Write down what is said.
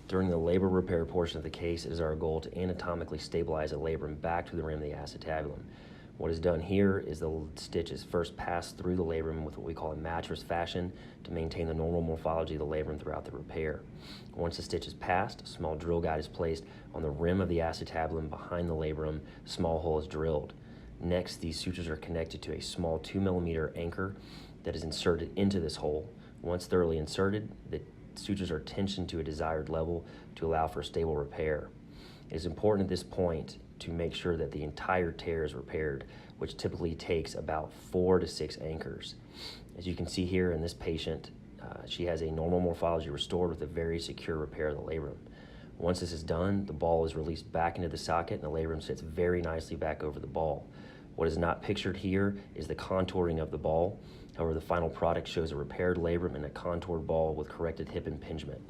During the labral repair portion of the case, it is our goal to anatomically stabilize the labrum back to the rim of the acetabulum. What is done here is the stitch is first passed through the labrum with what we call a mattress fashion to maintain the normal morphology of the labrum throughout the repair. Once the stitch is passed, a small drill guide is placed on the rim of the acetabulum behind the labrum. A small hole is drilled. Next, these sutures are connected to a small 2 millimeter anchor that is inserted into this hole. Once thoroughly inserted, the sutures are tensioned to a desired level to allow for stable repair. It is important at this point to make sure that the entire tear is repaired, which typically takes about 4 to 6 anchors. As you can see here in this patient, she has a normal morphology restored with a very secure repair of the labrum. Once this is done, the ball is released back into the socket and the labrum sits very nicely back over the ball. What is not pictured here is the contouring of the ball. However, the final product shows a repaired labrum and a contoured ball with corrected hip impingement.